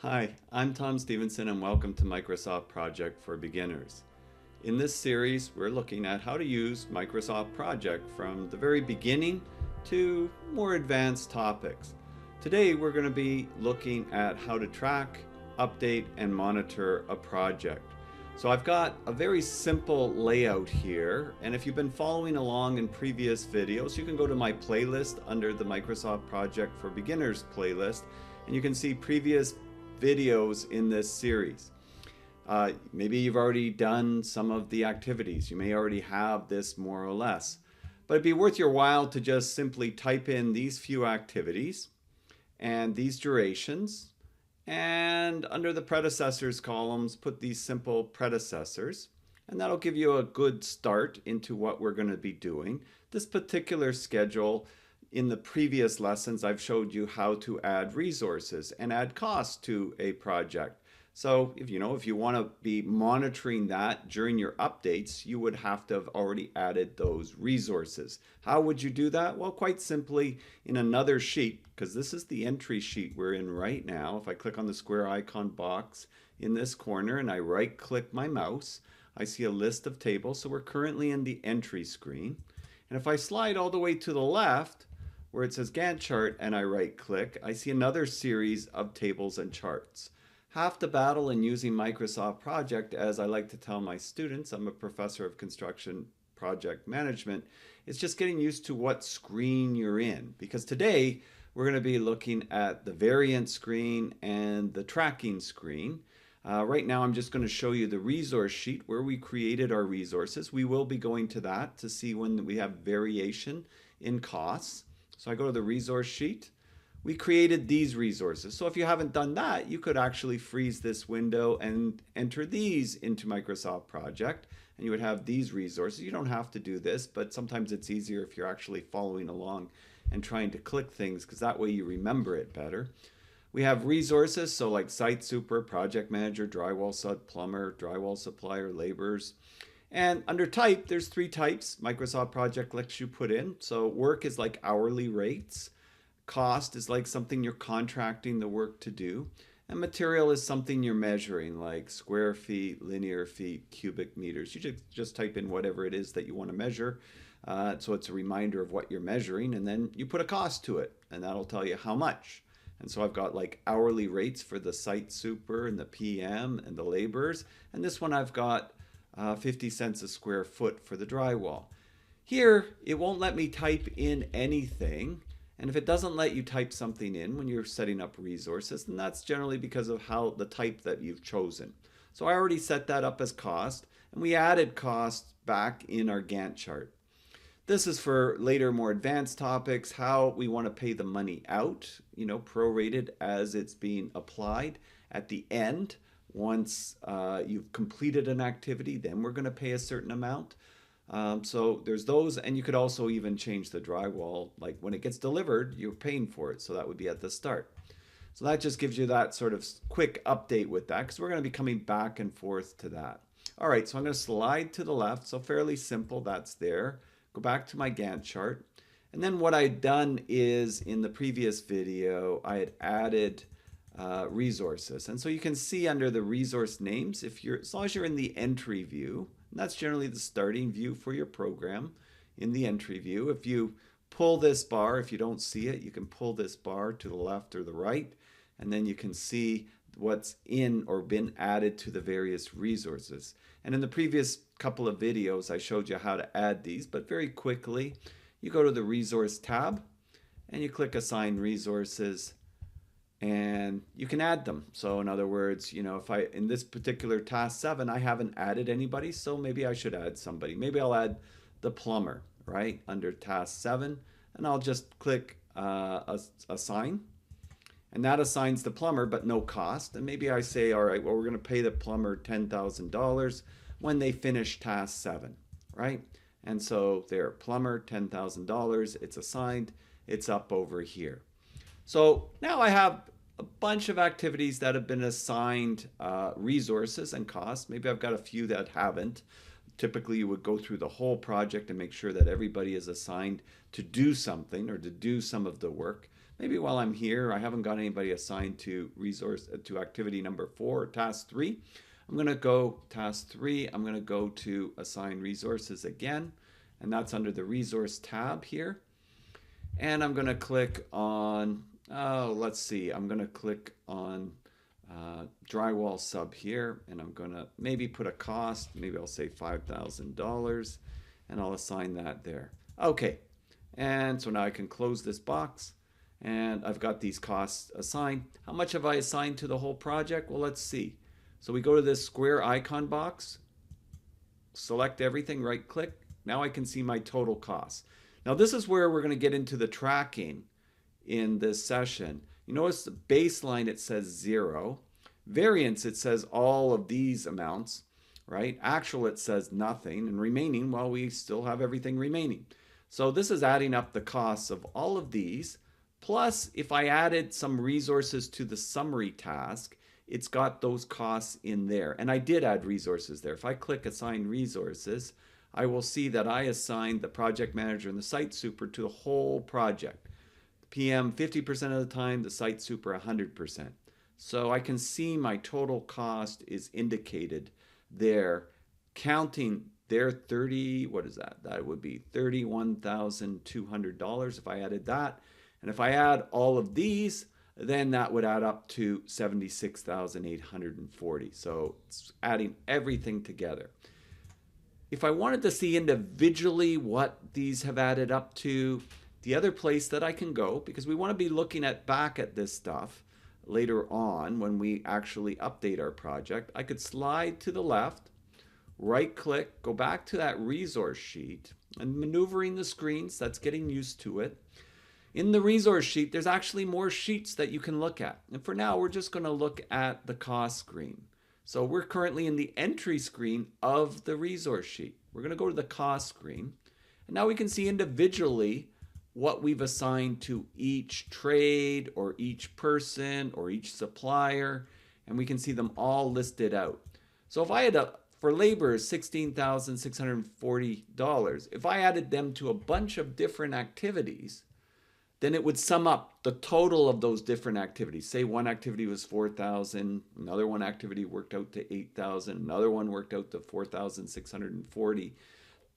Hi, I'm Tom Stephenson and welcome to Microsoft Project for Beginners. In this series, we're looking at how to use Microsoft Project from the very beginning to more advanced topics. Today, we're going to be looking at how to track, update, and monitor a project. So I've got a very simple layout here, and if you've been following along in previous videos, you can go to my playlist under the Microsoft Project for Beginners playlist, and you can see previous videos in this series. Maybe you've already done some of the activities. You may already have this more or less. But it'd be worth your while to just simply type in these few activities and these durations, and under the predecessors columns, put these simple predecessors, and that'll give you a good start into what we're going to be doing. This particular schedule, in the previous lessons, I've showed you how to add resources and add costs to a project. So if you want to be monitoring that during your updates, you would have to have already added those resources. How would you do that? Well, quite simply in another sheet, because this is the entry sheet we're in right now. If I click on the square icon box in this corner and I right click my mouse, I see a list of tables. So we're currently in the entry screen. And if I slide all the way to the left, where it says Gantt chart and I right click, I see another series of tables and charts. Half the battle in using Microsoft Project, as I like to tell my students, I'm a professor of construction project management, is just getting used to what screen you're in. Because today we're going to be looking at the variant screen and the tracking screen. Right now I'm just going to show you the resource sheet where we created our resources. We will be going to that to see when we have variation in costs. So I go to the resource sheet. We created these resources. So if you haven't done that, you could actually freeze this window and enter these into Microsoft Project, and you would have these resources. You don't have to do this, but sometimes it's easier if you're actually following along and trying to click things, because that way you remember it better. We have resources, so like site super, project manager, drywall sub, plumber, drywall supplier, laborers. And under type, there's three types Microsoft Project lets you put in. So work is like hourly rates. Cost is like something you're contracting the work to do. And material is something you're measuring, like square feet, linear feet, cubic meters. You just type in whatever it is that you want to measure. So it's a reminder of what you're measuring. And then you put a cost to it, and that'll tell you how much. And so I've got like hourly rates for the site super and the PM and the laborers. And this one I've got 50 cents a square foot for the drywall. Here, it won't let me type in anything. And if it doesn't let you type something in when you're setting up resources, then that's generally because of how the type that you've chosen. So I already set that up as cost, and we added cost back in our Gantt chart. This is for later, more advanced topics, how we want to pay the money out, prorated as it's being applied at the end. Once you've completed an activity, then we're going to pay a certain amount. So there's those, and you could also even change the drywall. Like when it gets delivered, you're paying for it. So that would be at the start. So that just gives you that sort of quick update with that, because we're going to be coming back and forth to that. All right, so I'm going to slide to the left. So fairly simple, that's there. Go back to my Gantt chart. And then what I'd done is in the previous video, I had added resources. And so you can see under the resource names, as long as you're in the entry view, and that's generally the starting view for your program in the entry view. If you pull this bar, if you don't see it, you can pull this bar to the left or the right, and then you can see what's in or been added to the various resources. And in the previous couple of videos, I showed you how to add these, but very quickly, you go to the resource tab and you click assign resources, and you can add them. So in other words, if in this particular task 7, I haven't added anybody, so maybe I should add somebody. Maybe I'll add the plumber, right, under task 7, and I'll just click assign, and that assigns the plumber, but no cost. And maybe I say, all right, well, we're going to pay the plumber $10,000 when they finish task 7, right? And so there, plumber, $10,000, it's assigned, it's up over here. So now I have a bunch of activities that have been assigned resources and costs. Maybe I've got a few that haven't. Typically, you would go through the whole project and make sure that everybody is assigned to do something or to do some of the work. maybe while I'm here, I haven't got anybody assigned to activity number 4, task 3. I'm going to go task 3. I'm going to go to assign resources again, and that's under the resource tab here. And I'm going to click on, let's see, I'm going to click on drywall sub here, and I'm going to maybe put a cost. Maybe I'll say $5,000, and I'll assign that there. Okay, and so now I can close this box, and I've got these costs assigned. How much have I assigned to the whole project? Well, let's see. So we go to this square icon box, select everything, right click. Now I can see my total costs. Now this is where we're going to get into the tracking in this session. You notice the baseline, it says 0. Variance, it says all of these amounts, right? Actual, it says nothing. And remaining, well, we still have everything remaining. So this is adding up the costs of all of these. Plus, if I added some resources to the summary task, it's got those costs in there. And I did add resources there. If I click assign resources, I will see that I assigned the project manager and the site super to the whole project. PM 50% of the time, the site super 100%. So I can see my total cost is indicated there, counting their 30, what is that? That would be $31,200 if I added that. And if I add all of these, then that would add up to $76,840. So it's adding everything together. If I wanted to see individually what these have added up to, the other place that I can go, because we want to be looking back at this stuff later on when we actually update our project, I could slide to the left, right click, go back to that resource sheet, and maneuvering the screens, that's getting used to it. In the resource sheet, there's actually more sheets that you can look at. And for now, we're just going to look at the cost screen. So we're currently in the entry screen of the resource sheet. We're going to go to the cost screen. And now we can see individually what we've assigned to each trade or each person or each supplier. And we can see them all listed out. So if I had for labor, $16,640. If I added them to a bunch of different activities, then it would sum up the total of those different activities. Say one activity was 4,000, another one activity worked out to 8,000, another one worked out to 4,640.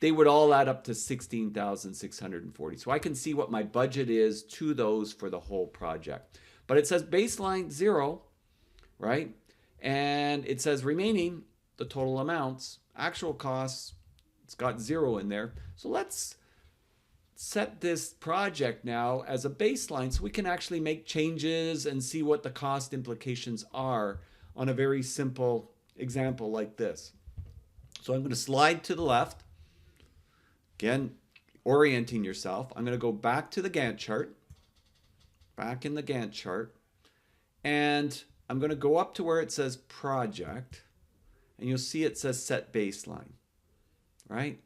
They would all add up to 16,640. So I can see what my budget is to those for the whole project. But it says baseline 0, right? And it says remaining, the total amounts, actual costs, it's got 0 in there. So let's set this project now as a baseline so we can actually make changes and see what the cost implications are on a very simple example like this. So I'm going to slide to the left. Again, orienting yourself. I'm going to go back to the Gantt chart, back in the Gantt chart, and I'm going to go up to where it says project, and you'll see it says set baseline, right?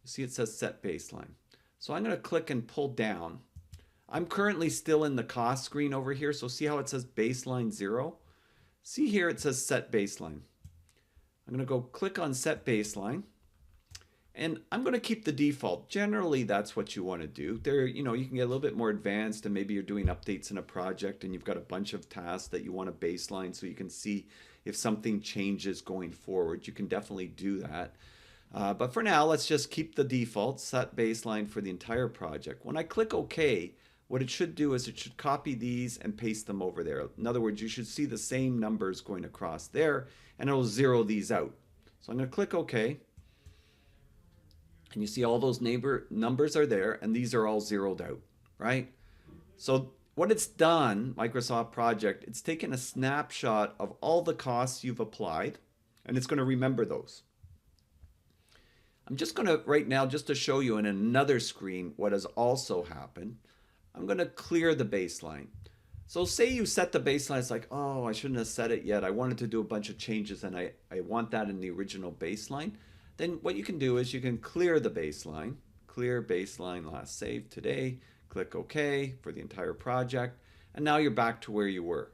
You see it says set baseline. So I'm going to click and pull down. I'm currently still in the cost screen over here. So see how it says baseline 0? See here it says set baseline. I'm going to go click on set baseline. And I'm going to keep the default. Generally, that's what you want to do. There, you can get a little bit more advanced, and maybe you're doing updates in a project and you've got a bunch of tasks that you want to baseline so you can see if something changes going forward. You can definitely do that. But for now, let's just keep the default set baseline for the entire project. When I click OK, what it should do is it should copy these and paste them over there. In other words, you should see the same numbers going across there, and it'll zero these out. So I'm going to click OK. And you see all those numbers are there, and these are all zeroed out, right? So what it's done, Microsoft Project, it's taken a snapshot of all the costs you've applied, and it's going to remember those. I'm just going to, right now, just to show you in another screen what has also happened, I'm going to clear the baseline. So say you set the baseline, it's like, oh, I shouldn't have set it yet. I wanted to do a bunch of changes, and I want that in the original baseline. Then what you can do is you can clear the baseline, clear baseline last saved today, click OK for the entire project, and now you're back to where you were.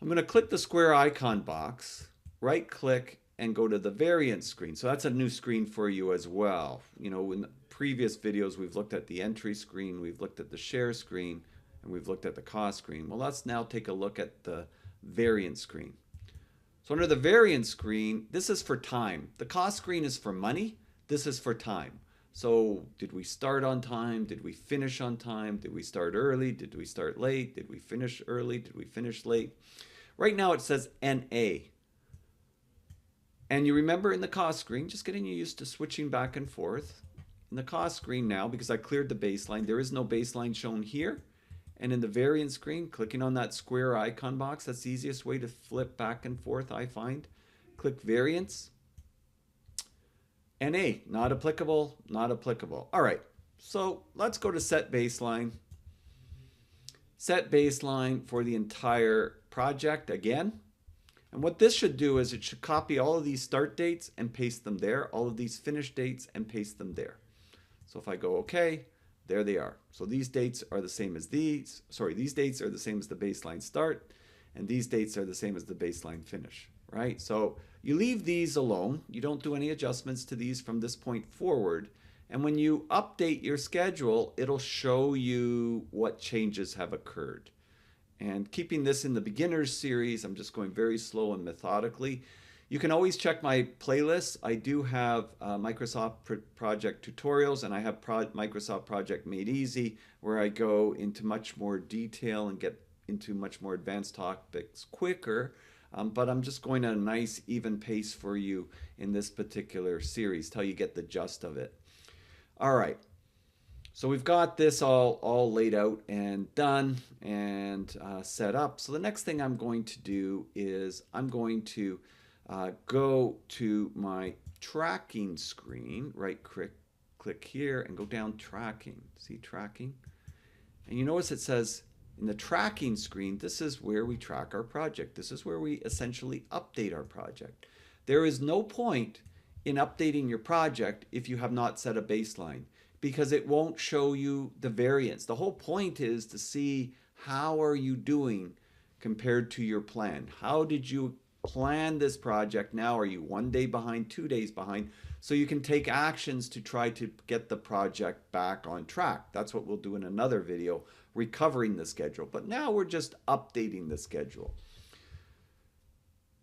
I'm going to click the square icon box, right click, and go to the variance screen. So that's a new screen for you as well. In the previous videos, we've looked at the entry screen, we've looked at the share screen, and we've looked at the cost screen. Well, let's now take a look at the variance screen. So under the variance screen, this is for time. The cost screen is for money. This is for time. So did we start on time? Did we finish on time? Did we start early? Did we start late? Did we finish early? Did we finish late? Right now it says NA. And you remember in the cost screen, just getting you used to switching back and forth. In the cost screen now, because I cleared the baseline, there is no baseline shown here. And in the variance screen, clicking on that square icon box, that's the easiest way to flip back and forth, I find. Click variance. NA, not applicable, not applicable. All right, so let's go to set baseline. Set baseline for the entire project again. And what this should do is it should copy all of these start dates and paste them there, all of these finish dates and paste them there. So if I go okay, there they are. So these dates are the same as these. Sorry, these dates are the same as the baseline start, and these dates are the same as the baseline finish, right? So you leave these alone. You don't do any adjustments to these from this point forward. And when you update your schedule, it'll show you what changes have occurred. And keeping this in the beginners series, I'm just going very slow and methodically. You can always check my playlists. I do have Microsoft Project tutorials, and I have Microsoft Project Made Easy, where I go into much more detail and get into much more advanced topics quicker. But I'm just going at a nice even pace for you in this particular series till you get the gist of it. All right. So we've got this all laid out and done and set up. So the next thing I'm going to do is I'm going to go to my tracking screen, right click here and go down tracking. See tracking? And you notice it says in the tracking screen, this is where we track our project. This is where we essentially update our project. There is no point in updating your project if you have not set a baseline, because it won't show you the variance. The whole point is to see how are you doing compared to your plan. How did you plan this project? Now are you 1 day behind, 2 days behind? So you can take actions to try to get the project back on track. That's what we'll do in another video, recovering the schedule. But now we're just updating the schedule.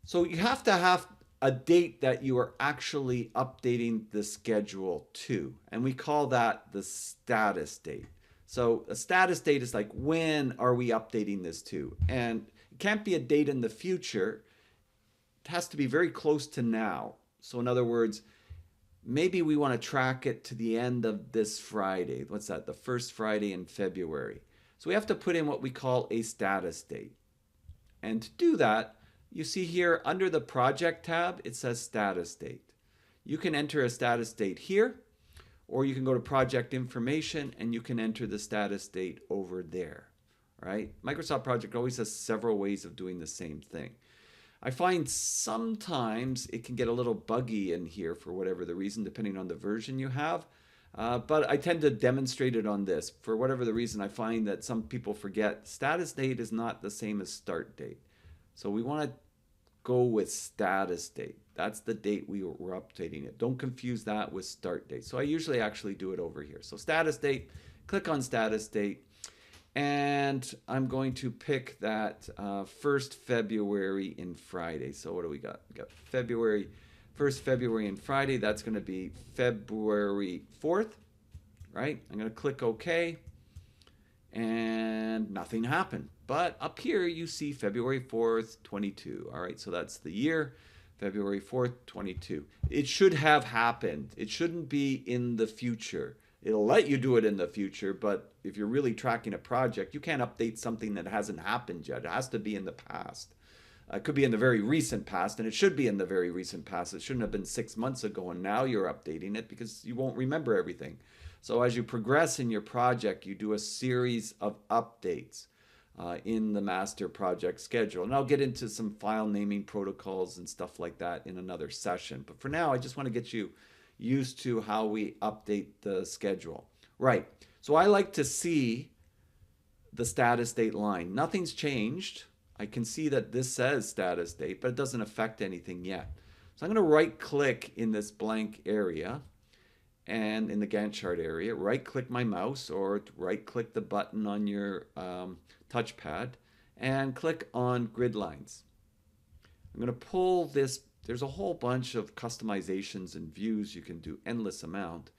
So you have to have a date that you are actually updating the schedule to, and we call that the status date. So a status date is like, when are we updating this to? And it can't be a date in the future. It has to be very close to now. So in other words, maybe we want to track it to the end of this Friday. What's that? The first Friday in February. So we have to put in what we call a status date. And to do that, you see here under the project tab, it says status date. You can enter a status date here, or you can go to project information and you can enter the status date over there, right? Microsoft Project always has several ways of doing the same thing. I find sometimes it can get a little buggy in here for whatever the reason, depending on the version you have. But I tend to demonstrate it on this. For whatever the reason, I find that some people forget status date is not the same as start date. So we want to go with status date. That's the date we're updating it. Don't confuse that with start date. So I usually actually do it over here. So status date, click on status date, and I'm going to pick that 1st February in Friday. So what do we got? We got February, 1st February and Friday. That's going to be February 4th, right? I'm going to click OK, and nothing happened. But up here you see February 4th, 22. All right, so that's the year, February 4th, 22. It should have happened. It shouldn't be in the future. It'll let you do it in the future, but if you're really tracking a project, you can't update something that hasn't happened yet. It has to be in the past. It could be in the very recent past, and it should be in the very recent past. It shouldn't have been 6 months ago, and now you're updating it because you won't remember everything. So as you progress in your project, you do a series of updates in the master project schedule. And I'll get into some file naming protocols and stuff like that in another session. But for now, I just want to get you used to how we update the schedule. Right, so I like to see the status date line. Nothing's changed. I can see that this says status date, but it doesn't affect anything yet. So I'm going to right click in this blank area, and in the Gantt chart area, right click my mouse or right click the button on your touchpad and click on grid lines. I'm going to pull this. There's a whole bunch of customizations and views. You can do endless amount.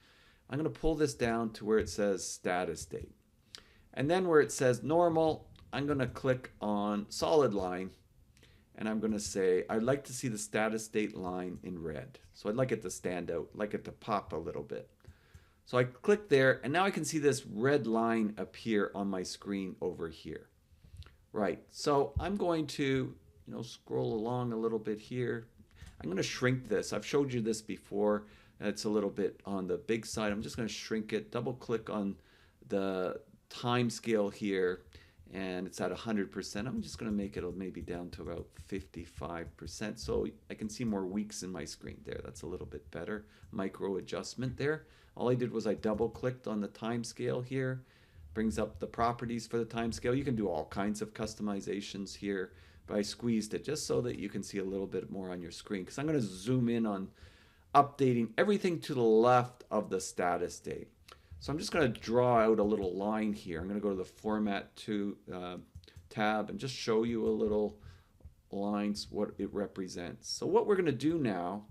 I'm going to pull this down to where it says status date. And then where it says normal, I'm going to click on solid line. And I'm going to say, I'd like to see the status date line in red. So I'd like it to stand out, like it to pop a little bit. So I click there, and now I can see this red line appear on my screen over here. Right, so I'm going to scroll along a little bit here. I'm going to shrink this. I've showed you this before. It's a little bit on the big side. I'm just going to shrink it, double click on the time scale here, and it's at 100%. I'm just going to make it maybe down to about 55% so I can see more weeks in my screen there. That's a little bit better. Micro adjustment there. All I did was I double clicked on the time scale here. Brings up the properties for the time scale. You can do all kinds of customizations here, but I squeezed it just so that you can see a little bit more on your screen, because I'm going to zoom in on updating everything to the left of the status date. So I'm just going to draw out a little line here. I'm going to go to the Format to tab and just show you a little lines, what it represents. So what we're going to do now,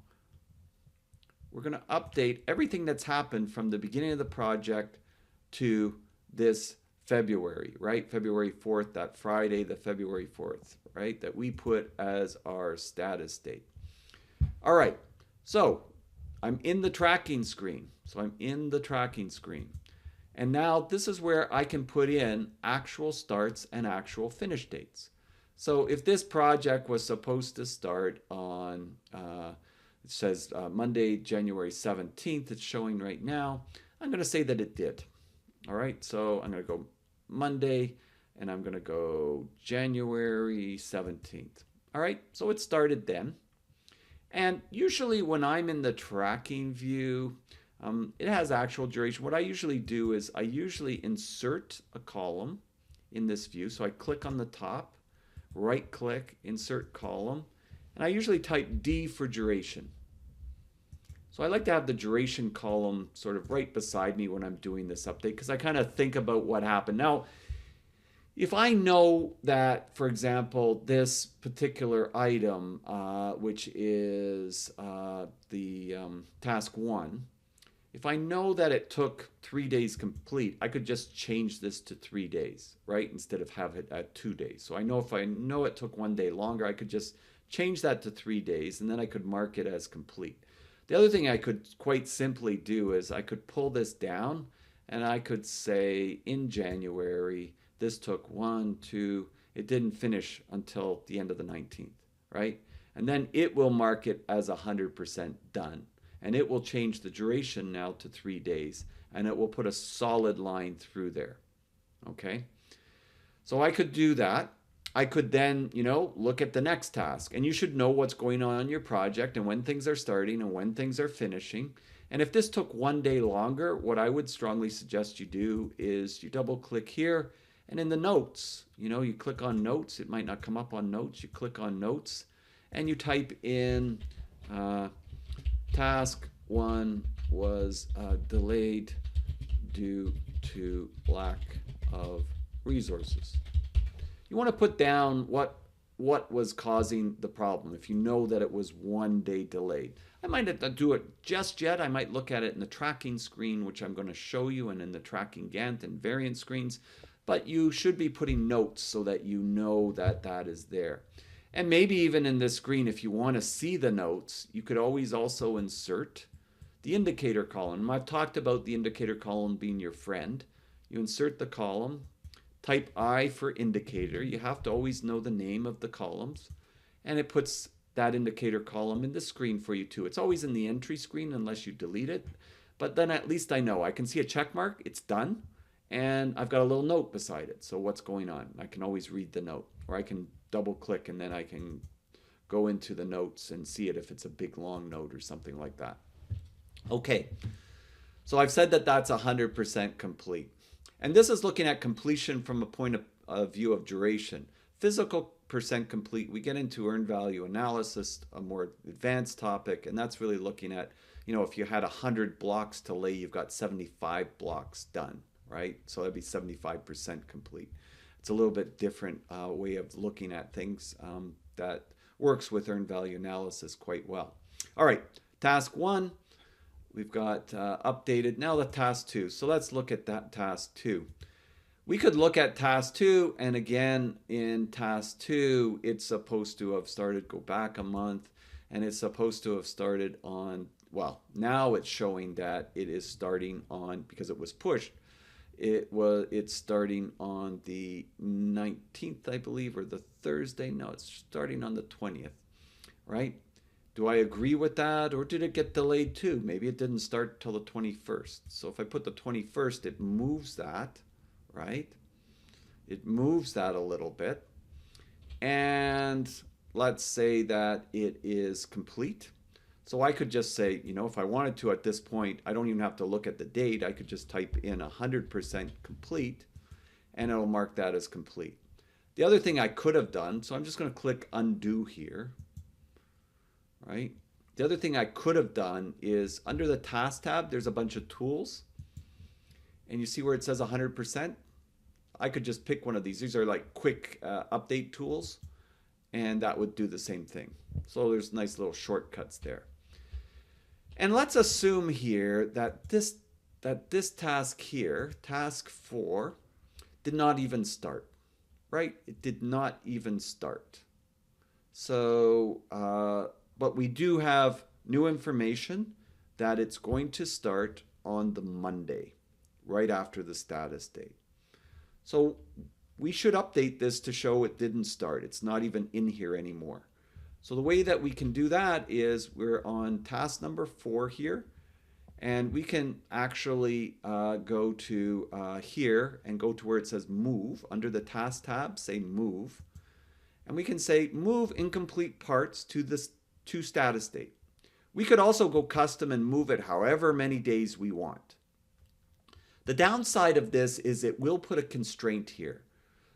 we're going to update everything that's happened from the beginning of the project to this February, right? February 4th, that Friday, the February 4th, right? That we put as our status date. All right, so I'm in the tracking screen. And now this is where I can put in actual starts and actual finish dates. So if this project was supposed to start on, it says Monday, January 17th, it's showing right now, I'm going to say that it did. All right, so I'm going to go Monday, and I'm going to go January 17th. All right, so it started then. And usually when I'm in the tracking view, it has actual duration. What I usually do is I usually insert a column in this view. So I click on the top, right click, insert column, and I usually type D for duration. So I like to have the duration column sort of right beside me when I'm doing this update, because I kind of think about what happened. Now, if I know that, for example, this particular item, which is the task 1, if I know that it took 3 days complete, I could just change this to 3 days, right? Instead of have it at 2 days. So I know if I know it took 1 day longer, I could just change that to 3 days, and then I could mark it as complete. The other thing I could quite simply do is I could pull this down, and I could say in January, this took 1, 2, it didn't finish until the end of the 19th, right? And then it will mark it as 100% done. And it will change the duration now to 3 days, and it will put a solid line through there, okay? So I could do that. I could then, look at the next task, and you should know what's going on in your project and when things are starting and when things are finishing. And if this took 1 day longer, what I would strongly suggest you do is you double click here, and in the notes, you click on notes. It might not come up on notes. You click on notes, and you type in task 1 was delayed due to lack of resources. You want to put down what was causing the problem if you know that it was 1 day delayed. I might not do it just yet. I might look at it in the tracking screen, which I'm going to show you, and in the tracking Gantt and variant screens. But you should be putting notes so that you know that that is there. And maybe even in this screen, if you want to see the notes, you could always also insert the indicator column. I've talked about the indicator column being your friend. You insert the column, type I for indicator. You have to always know the name of the columns, and it puts that indicator column in the screen for you too. It's always in the entry screen unless you delete it, but then at least I know. I can see a check mark, it's done, and I've got a little note beside it. So what's going on? I can always read the note, or I can double click and then I can go into the notes and see it if it's a big long note or something like that. Okay, so I've said that that's 100% complete. And this is looking at completion from a point of view of duration. Physical percent complete, we get into earned value analysis, a more advanced topic, and that's really looking at you know, if you had 100 blocks to lay, you've got 75 blocks done, right? So that'd be 75% complete. It's a little bit different way of looking at things that works with earned value analysis quite well. All right, task 1, we've got updated. Now the task 2. So let's look at that task 2. We could look at task 2, and again, in task 2, it's supposed to have started, go back a month, and it's supposed to have started on, well, now it's showing that it is starting on, because it was pushed, it's starting on the 19th, I believe, or the Thursday. No, it's starting on the 20th, right? Do I agree with that, or did it get delayed too? Maybe it didn't start till the 21st. So if I put the 21st, it moves that, right? It moves that a little bit. And let's say that it is complete. So I could just say, you know, if I wanted to at this point, I don't even have to look at the date. I could just type in 100% complete, and it'll mark that as complete. The other thing I could have done, so I'm just going to click undo here, right? The other thing I could have done is under the task tab, there's a bunch of tools, and you see where it says 100%? I could just pick one of these. These are like quick update tools, and that would do the same thing. So there's nice little shortcuts there. And let's assume here that this task here, task 4, did not even start, right? It did not even start. So, but we do have new information that it's going to start on the Monday, right after the status date. So we should update this to show it didn't start. It's not even in here anymore. So the way that we can do that is we're on task number 4 here, and we can actually go to here and go to where it says move. Under the task tab, say move, and we can say move incomplete parts to this to status date. We could also go custom and move it however many days we want. The downside of this is it will put a constraint here.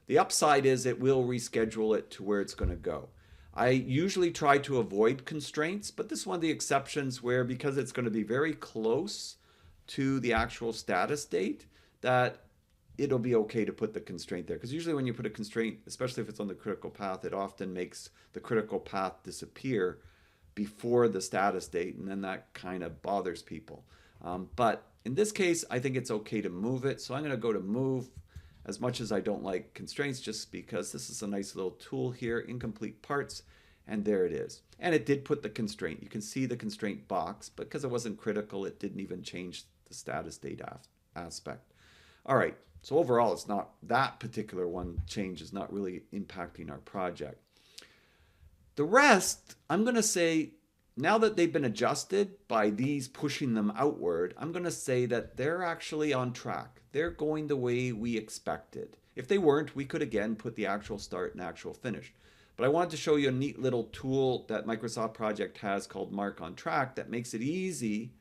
The upside is it will reschedule it to where it's going to go. I usually try to avoid constraints, but this is one of the exceptions where, because it's going to be very close to the actual status date, that it'll be okay to put the constraint there. Because usually when you put a constraint, especially if it's on the critical path, it often makes the critical path disappear before the status date, and then that kind of bothers people. But in this case, I think it's okay to move it. So I'm going to go to move, as much as I don't like constraints, just because this is a nice little tool here, incomplete parts, and there it is. And it did put the constraint. You can see the constraint box, but because it wasn't critical, it didn't even change the status date aspect. All right, so overall, it's not, that particular one change is not really impacting our project. The rest, I'm going to say, now that they've been adjusted by these pushing them outward, I'm going to say that they're actually on track. They're going the way we expected. If they weren't, we could again put the actual start and actual finish. But I wanted to show you a neat little tool that Microsoft Project has called Mark on Track that makes it easy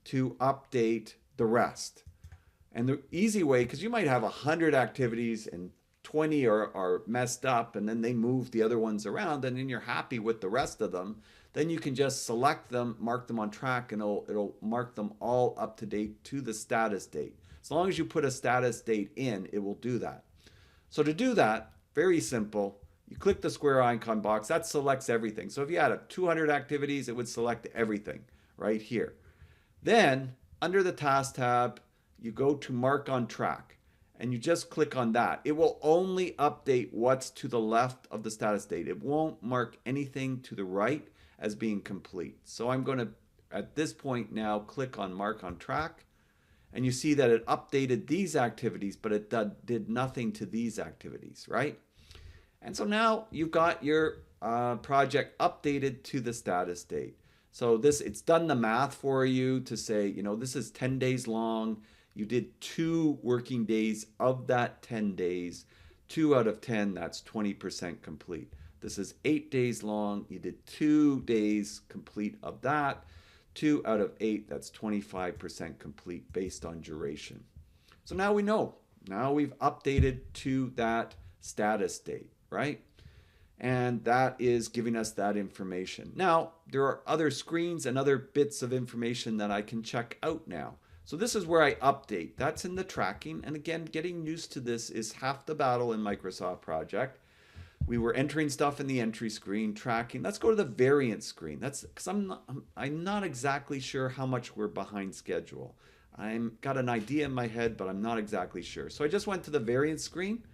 to update the rest. And the easy way, because you might have 100 activities and 20 are messed up, and then they move the other ones around, and then you're happy with the rest of them. Then you can just select them, mark them on track, and it'll mark them all up to date to the status date. As long as you put a status date in, it will do that. So to do that, very simple. You click the square icon box. That selects everything. So if you had 200 activities, it would select everything right here. Then under the task tab, you go to Mark on Track, and you just click on that. It will only update what's to the left of the status date. It won't mark anything to the right as being complete. So I'm going to, at this point now, click on Mark on Track, and you see that it updated these activities, but it did nothing to these activities, right? And so now you've got your project updated to the status date. So it's done the math for you to say, you know, this is 10 days long. You did 2 working days of that 10 days. 2 out of 10, that's 20% complete. This is 8 days long. You did 2 days complete of that. 2 out of 8, that's 25% complete based on duration. So now we know. Now we've updated to that status date, right? And that is giving us that information. Now, there are other screens and other bits of information that I can check out now. So this is where I update. That's in the tracking. And again, getting used to this is half the battle in Microsoft Project. We were entering stuff in the entry screen, tracking. Let's go to the variance screen. That's because I'm not exactly sure how much we're behind schedule. I'm got an idea in my head, but I'm not exactly sure. So I just went to the variance screen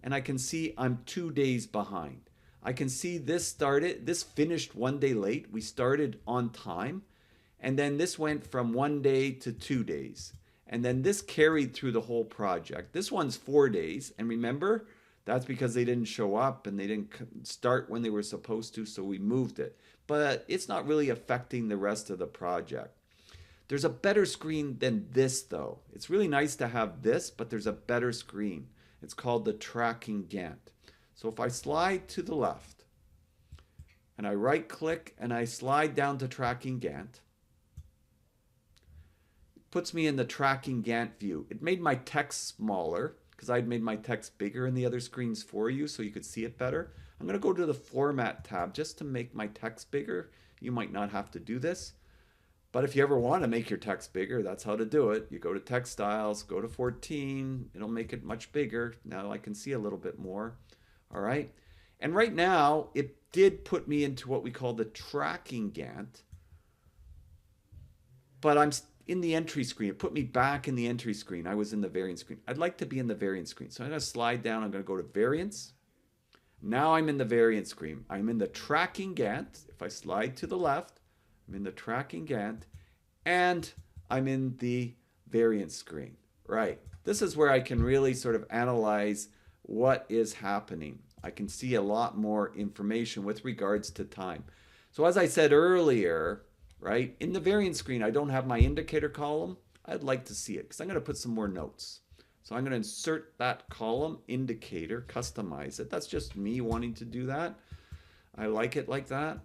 and I can see I'm 2 days behind. I can see this finished 1 day late. We started on time. And then this went from 1 day to 2 days. And then this carried through the whole project. This one's 4 days. And remember, that's because they didn't show up and they didn't start when they were supposed to, so we moved it. But it's not really affecting the rest of the project. There's a better screen than this, though. It's really nice to have this, but there's a better screen. It's called the tracking Gantt. So if I slide to the left and I right click and I slide down to tracking Gantt, it puts me in the tracking Gantt view. It made my text smaller because I'd made my text bigger in the other screens for you so you could see it better. I'm going to go to the Format tab just to make my text bigger. You might not have to do this, but if you ever want to make your text bigger, that's how to do it. You go to Text Styles, go to 14. It'll make it much bigger. Now I can see a little bit more. All right. And right now, it did put me into what we call the tracking Gantt, but I'm in the entry screen. It put me back in the entry screen. I was in the variance screen. I'd like to be in the variance screen. So I'm going to slide down. I'm going to go to variance. Now I'm in the variance screen. I'm in the tracking Gantt. If I slide to the left, I'm in the tracking Gantt and I'm in the variance screen. Right. This is where I can really sort of analyze what is happening. I can see a lot more information with regards to time. So as I said earlier, right, in the variance screen, I don't have my indicator column. I'd like to see it because I'm going to put some more notes. So I'm going to insert that column, indicator, customize it. That's just me wanting to do that. I like it like that.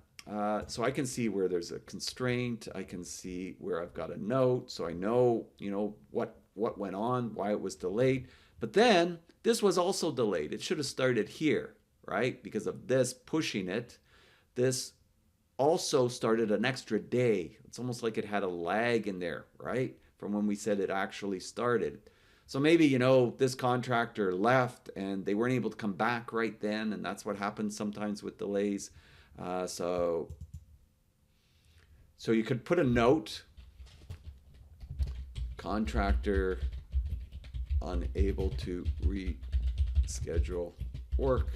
So I can see where there's a constraint. I can see where I've got a note. So I know, what went on, why it was delayed. But then this was also delayed. It should have started here, right? Because of this pushing it. This also started an extra day. It's almost like it had a lag in there, right? From when we said it actually started. So maybe, this contractor left and they weren't able to come back right then. And that's what happens sometimes with delays. So you could put a note, contractor unable to reschedule work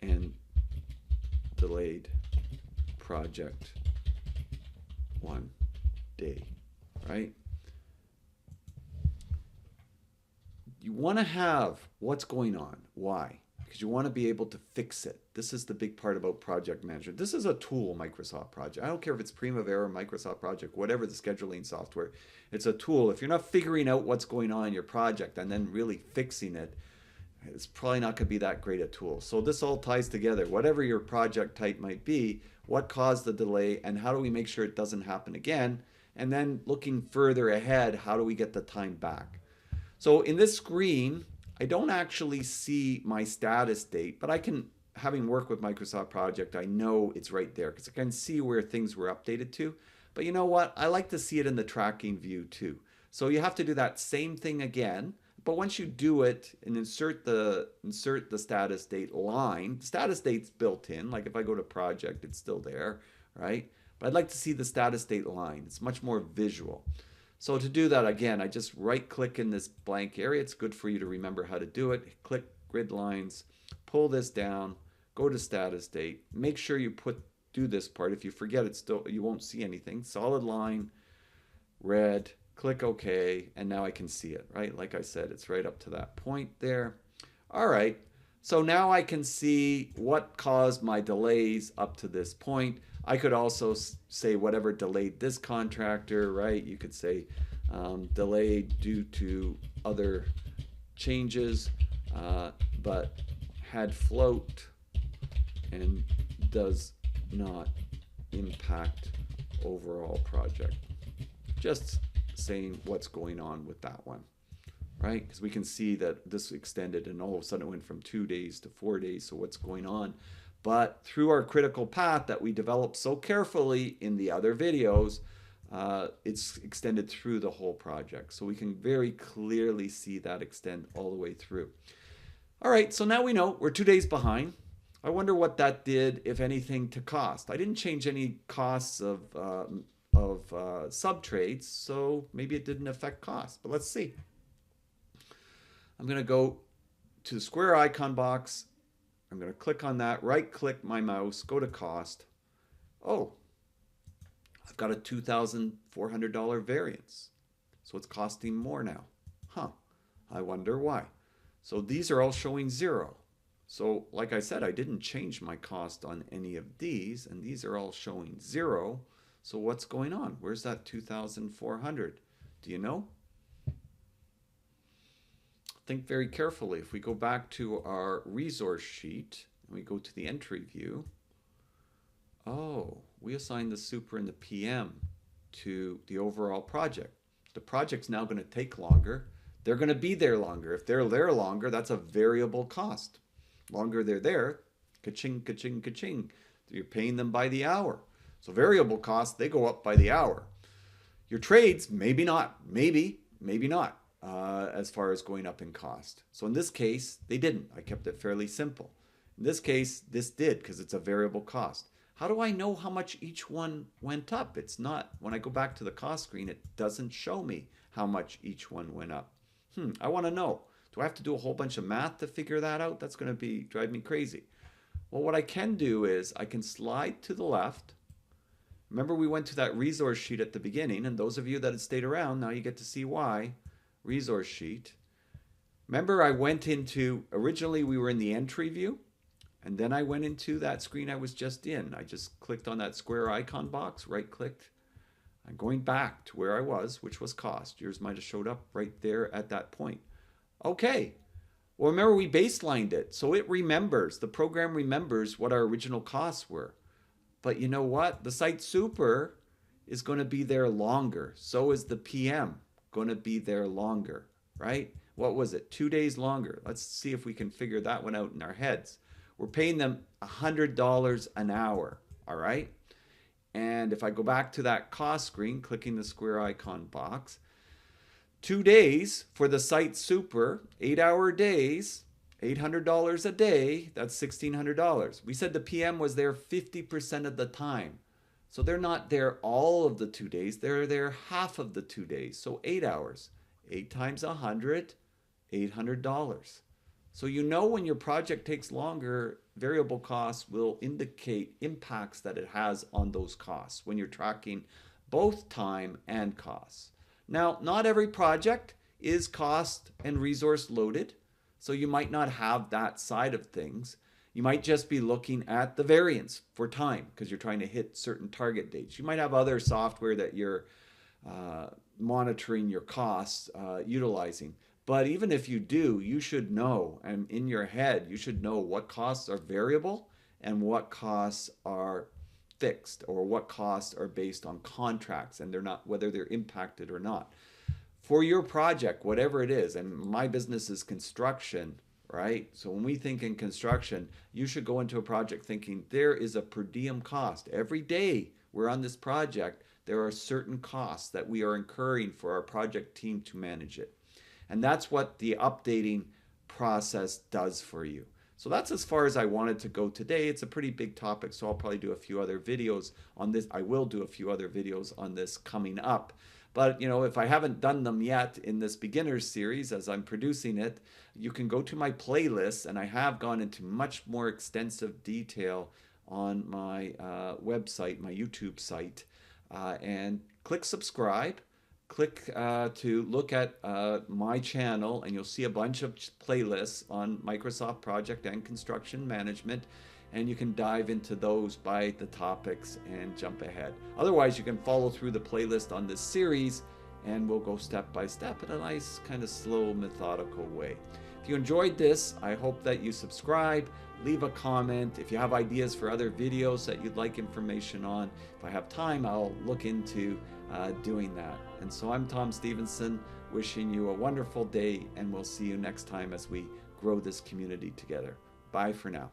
and delayed project 1 day, right? You want to have what's going on. Why? Because you want to be able to fix it. This is the big part about project management. This is a tool, Microsoft Project. I don't care if it's Primavera, Microsoft Project, whatever the scheduling software. It's a tool. If you're not figuring out what's going on in your project and then really fixing it, it's probably not going to be that great a tool. So this all ties together. Whatever your project type might be, what caused the delay and how do we make sure it doesn't happen again? And then looking further ahead, how do we get the time back? So in this screen, I don't actually see my status date, but I can, having worked with Microsoft Project, I know it's right there because I can see where things were updated to. But you know what? I like to see it in the tracking view too. So you have to do that same thing again. But once you do it and insert the status date line, status date's built in. Like if I go to project, it's still there, right? But I'd like to see the status date line. It's much more visual. So to do that, again, I just right click in this blank area. It's good for you to remember how to do it. Click grid lines, pull this down, go to status date. Make sure you do this part. If you forget it, you won't see anything. Solid line, red, click OK, and now I can see it, right? Like I said, it's right up to that point there. All right, so now I can see what caused my delays up to this point. I could also say whatever delayed this contractor, right? You could say delayed due to other changes, but had float and does not impact overall project. Just saying what's going on with that one. right? Because we can see that this extended and all of a sudden it went from 2 days to 4 days. So what's going on? But through our critical path that we developed so carefully in the other videos, it's extended through the whole project. So we can very clearly see that extend all the way through. All right, so now we know we're 2 days behind. I wonder what that did, if anything, to cost. I didn't change any costs of sub-trades, so maybe it didn't affect cost, but let's see. I'm going to go to the square icon box. I'm going to click on that, right-click my mouse, go to cost. Oh, I've got a $2,400 variance. So it's costing more now. Huh, I wonder why. So these are all showing 0. So like I said, I didn't change my cost on any of these, and these are all showing 0. So what's going on? Where's that 2,400? Do you know? Think very carefully. If we go back to our resource sheet and we go to the entry view, oh, we assign the super and the PM to the overall project. The project's now going to take longer. They're going to be there longer. If they're there longer, that's a variable cost. Longer they're there, ka-ching, ka-ching, ka-ching. You're paying them by the hour. So variable costs, they go up by the hour. Your trades, maybe not, maybe not, as far as going up in cost. So in this case, they didn't. I kept it fairly simple. In this case, this did, because it's a variable cost. How do I know how much each one went up? It's not, when I go back to the cost screen, it doesn't show me how much each one went up. I want to know. Do I have to do a whole bunch of math to figure that out? That's going to drive me crazy. Well, what I can do is I can slide to the left. Remember, we went to that resource sheet at the beginning, and those of you that had stayed around, now you get to see why. Resource sheet. Remember, I went into, originally we were in the entry view, and then I went into that screen I was just in. I just clicked on that square icon box, right-clicked. I'm going back to where I was, which was cost. Yours might have showed up right there at that point. Okay. Well, remember, we baselined it, so it remembers. The program remembers what our original costs were. But you know what? The site super is going to be there longer. So is the PM going to be there longer, right? What was it? 2 days longer. Let's see if we can figure that one out in our heads. We're paying them $100 an hour, all right? And if I go back to that cost screen, clicking the square icon box, 2 days for the site super, 8-hour days, $800 a day, that's $1,600. We said the PM was there 50% of the time. So they're not there all of the 2 days, they're there half of the 2 days. So 8 hours, 8 times 100, $800. So you know when your project takes longer, variable costs will indicate impacts that it has on those costs when you're tracking both time and costs. Now, not every project is cost and resource loaded, so you might not have that side of things. You might just be looking at the variance for time because you're trying to hit certain target dates. You might have other software that you're monitoring your costs, utilizing. But even if you do, you should know, and in your head, you should know what costs are variable and what costs are fixed, or what costs are based on contracts and they're not, whether they're impacted or not. For your project, whatever it is, and my business is construction, right? So when we think in construction, you should go into a project thinking there is a per diem cost. Every day we're on this project, there are certain costs that we are incurring for our project team to manage it. And that's what the updating process does for you. So that's as far as I wanted to go today. It's a pretty big topic, so I'll probably do a few other videos on this. I will do a few other videos on this coming up. But you know, if I haven't done them yet in this beginners series as I'm producing it, you can go to my playlist, and I have gone into much more extensive detail on my website, my YouTube site, and click subscribe. Click to look at my channel, and you'll see a bunch of playlists on Microsoft project and construction management, and you can dive into those by the topics and jump ahead. Otherwise, you can follow through the playlist on this series, and we'll go step by step in a nice kind of slow, methodical way. If you enjoyed this, I hope that you subscribe, leave a comment. If you have ideas for other videos that you'd like information on, if I have time, I'll look into doing that. And so I'm Tom Stephenson. wishing you a wonderful day, and we'll see you next time as we grow this community together. Bye for now.